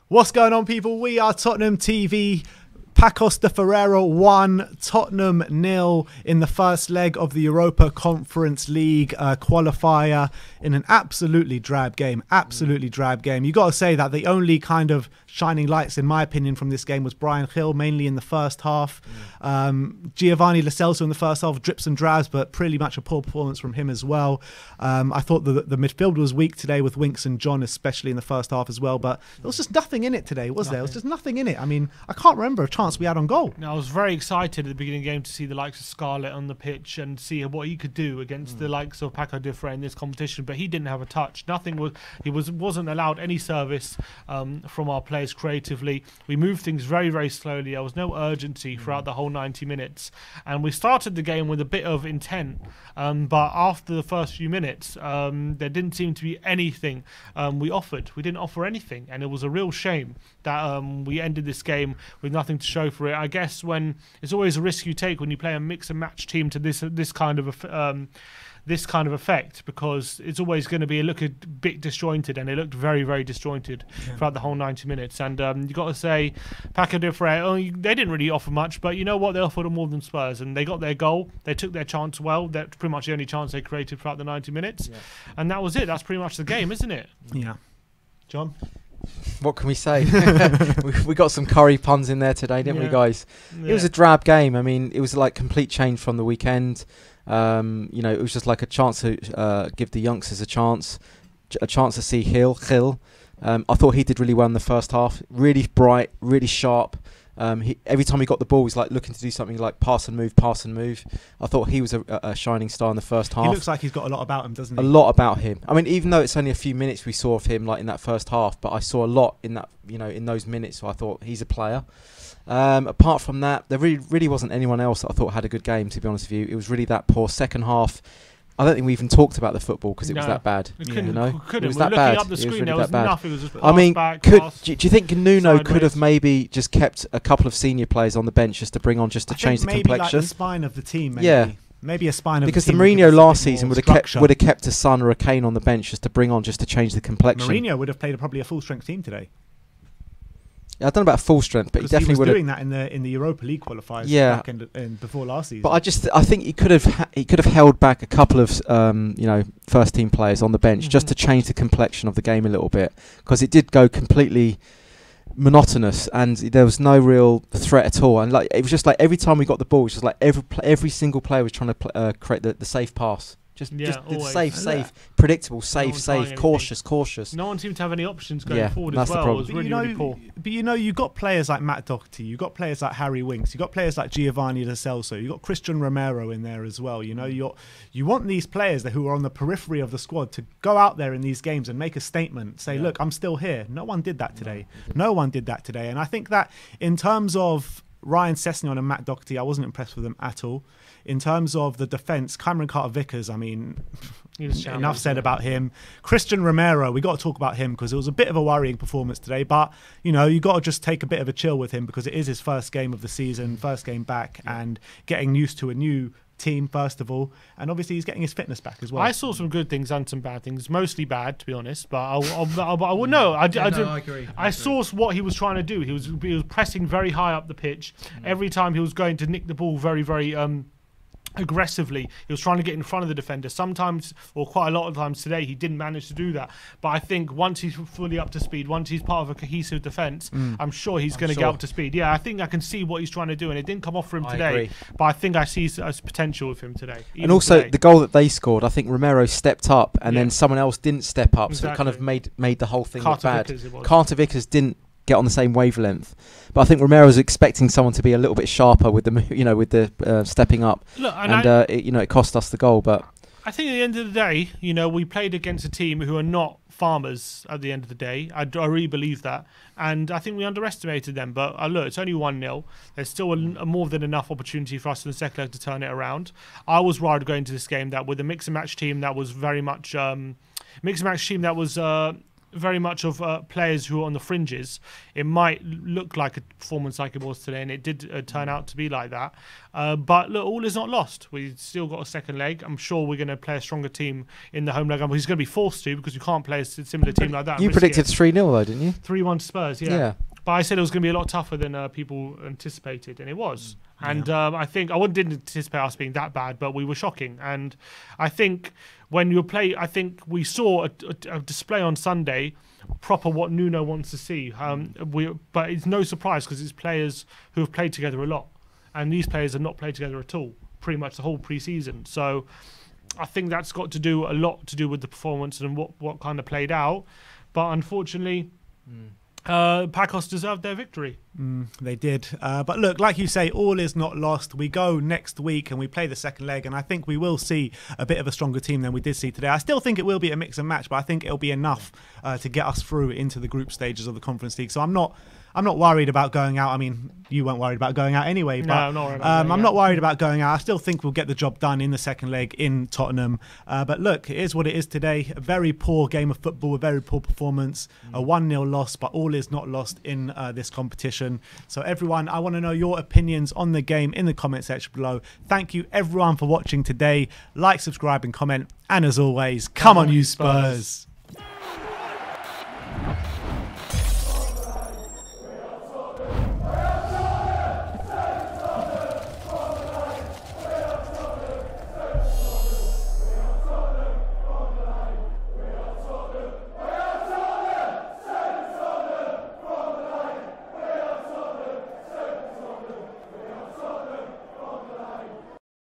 What's going on, people? We are Tottenham TV. Paços de Ferreira 1, Tottenham 0 in the first leg of the Europa Conference League qualifier in an absolutely drab game. Absolutely drab game. You got to say that the only kind of shining lights, in my opinion, from this game was Bryan Gil, mainly in the first half. Giovanni Lo Celso in the first half, drips and drabs, but pretty much a poor performance from him as well. I thought the midfield was weak today with Winks and John, especially in the first half as well. But there was just nothing in it today, was there? There was just nothing in it. I mean, I can't remember a chance we had on goal. Now, I was very excited at the beginning of the game to see the likes of Scarlett on the pitch and see what he could do against the likes of Paços de Ferreira in this competition. But he didn't have a touch. He wasn't allowed any service from our players creatively. We moved things very, very slowly. There was no urgency throughout the whole 90 minutes. And we started the game with a bit of intent. But after the first few minutes, there didn't seem to be anything we offered. We didn't offer anything. And it was a real shame that we ended this game with nothing to show for it. I guess when it's always a risk you take when you play a mix and match team to this kind of effect, because it's always going to be a bit disjointed, and it looked very, very disjointed throughout the whole 90 minutes. And you got to say, Paços de Ferreira, they didn't really offer much, but you know what? They offered more than Spurs, and they got their goal. They took their chance well. That's pretty much the only chance they created throughout the 90 minutes, and that was it. That's pretty much the game, isn't it? Yeah. John? What can we say? we got some curry puns in there today, didn't we, guys? Yeah. It was a drab game. I mean, it was like complete change from the weekend. You know, it was just like a chance to give the youngsters a chance to see Gil. I thought he did really well in the first half. Really bright, really sharp. Every time he got the ball, he was like looking to do something like pass and move. I thought he was a shining star in the first half. He looks like he's got a lot about him, doesn't he? A lot about him. I mean, even though it's only a few minutes we saw of him, like in that first half, but I saw a lot in that, you know, in those minutes. So I thought he's a player. Apart from that, there really wasn't anyone else that I thought had a good game. To be honest with you, it was really that poor second half. I don't think we even talked about the football because it was that bad. You know, it was that bad. Up the screen, there was nothing. It was just I mean, do you think Nuno sideways. could have maybe just kept a couple of senior players on the bench just to bring on, just to change the complexion? Like the spine of the team, maybe. Yeah. Maybe a spine of because the team. Because the Mourinho last season would have kept a Son or a Kane on the bench just to bring on, just to change the complexion. Mourinho would have played probably a full-strength team today. I don't know about full strength, but he definitely would have doing that in the Europa League qualifiers back in before last season. But I think he could have held back a couple of first team players on the bench just to change the complexion of the game a little bit, because it did go completely monotonous and there was no real threat at all. And like it was just like every time we got the ball, it was just like every single player was trying to create the safe pass. Just safe, predictable, safe, cautious. No one seemed to have any options going forward as well. It was really poor. But you know, you got players like Matt Doherty, you got players like Harry Winks, you got players like Giovanni Lo Celso, you got Christian Romero in there as well. You know, you want these players who are on the periphery of the squad to go out there in these games and make a statement, say, look, I'm still here. No one did that today. No one did that today. And I think that in terms of Ryan Sessegnon and Matt Doherty, I wasn't impressed with them at all. In terms of the defence, Cameron Carter-Vickers, I mean, enough said about him. Christian Romero, we got to talk about him because it was a bit of a worrying performance today. But, you know, you got to just take a bit of a chill with him because it is his first game of the season, first game back, and getting used to a new team first of all, and obviously he's getting his fitness back as well. I saw some good things and some bad things, mostly bad to be honest. But I agree. I saw what he was trying to do. He was pressing very high up the pitch. Every time he was going to nick the ball very, very aggressively. He was trying to get in front of the defender. Sometimes, or quite a lot of times today, he didn't manage to do that. But I think once he's fully up to speed, once he's part of a cohesive defence, I'm sure he's going to get up to speed. Yeah, I think I can see what he's trying to do, and it didn't come off for him today. But I think I see potential with him today. And also, the goal that they scored, I think Romero stepped up, and then someone else didn't step up, so it kind of made the whole thing look bad. Carter-Vickers didn't get on the same wavelength, but I think Romero was expecting someone to be a little bit sharper with the stepping up. Look, it cost us the goal. But I think at the end of the day, we played against a team who are not farmers at the end of the day. I really believe that, and I think we underestimated them. But look, it's only 1-0. There's still a more than enough opportunity for us in the second leg to turn it around. I was worried going into this game that with a mix and match team that was very much very much of players who are on the fringes, it might look like a performance like it was today, and it did turn out to be like that. But look, all is not lost. We've still got a second leg. I'm sure we're going to play a stronger team in the home leg. He's going to be forced to, because you can't play a similar team like that. You predicted 3-0 though, didn't you? 3-1 to Spurs, yeah. But I said it was going to be a lot tougher than people anticipated, and it was. And I think I didn't anticipate us being that bad, but we were shocking. And I think when you play, I think we saw a display on Sunday, proper what Nuno wants to see. But it's no surprise, because it's players who have played together a lot, and these players have not played together at all, pretty much the whole pre-season. So I think that's got to do a lot to do with the performance and what kind of played out. But unfortunately, Paços deserved their victory. They did. But look, like you say, all is not lost. We go next week and we play the second leg, and I think we will see a bit of a stronger team than we did see today. I still think it will be a mix and match, but I think it'll be enough to get us through into the group stages of the Conference League. So I'm not worried about going out. I mean, you weren't worried about going out anyway. But, no, I'm not worried about I'm not worried about going out. I still think we'll get the job done in the second leg in Tottenham. But look, it is what it is today. A very poor game of football, a very poor performance, a 1-0 loss, but all is not lost in this competition. So everyone, I want to know your opinions on the game in the comment section below. Thank you everyone for watching today. Like, subscribe and comment. And as always, come on you Spurs.